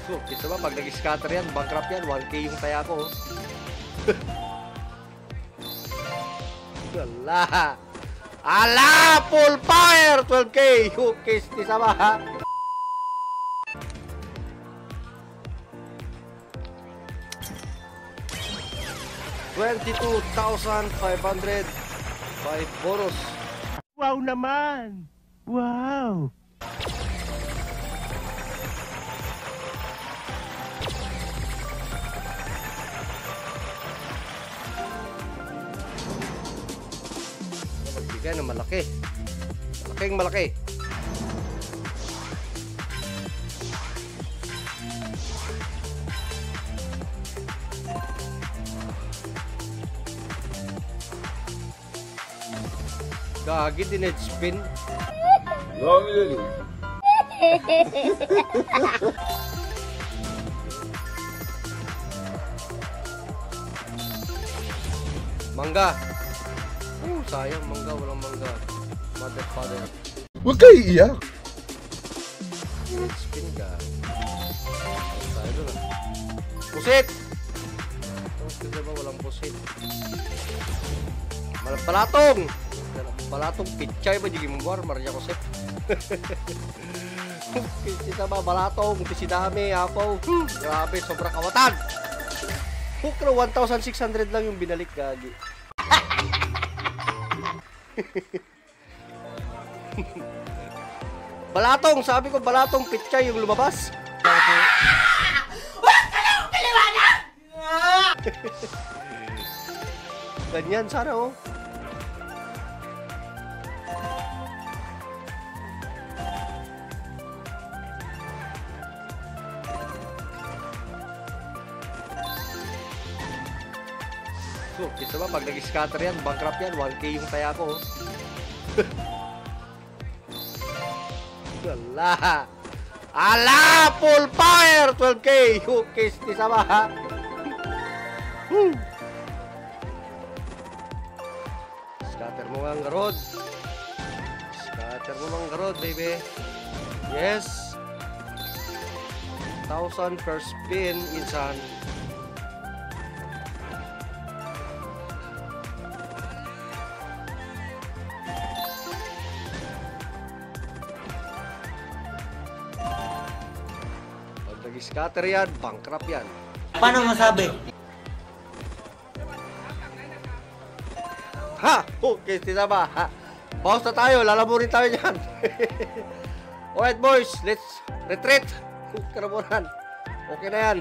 So, kita ba, pag nag-scatter yan, bankrupt yan, 1K yung taya ko. Wala. Ala! Full fire! 12K! Okay, isa ba ha? $22,500 5 bonus. Wow naman! Wow! Magbigay ng malaki. Malaking malaki. Gagi din net spin. Mangga. Sayang mangga, walang mangga. Mother father. Huwag kayo iiyak. Net spin ka. Tayo doon ah. Pusit! Kasi ba walang pusit? Balatong! Balatong pitchay ba jigim war marnya ko set. Kita ba balatong pisidami apaw. Grabe sobra kawatan. Pukro 1,600 lang yung binalik gagi. Balatong, sabi ko balatong pitchay yung lumabas. Wag ka lang kaliwanag! Ganyan sana oh. So, kita ba, pag nag-scatter yan, bankrupt yan, 1K yung taya ko. Wala. Ala! Full fire! 12K! Okay, isa ba ha? Scatter mo ang garod. Scatter mo ang garod, baby. Yes. 1,000 per spin, insan. Scatter yan, bankrupt yan. Paano masabi? Ha! Okay, sila ba? Ha? Pause na tayo, lalamurin tayo dyan. Alright boys, let's retreat. Karabunan. Okay na yan.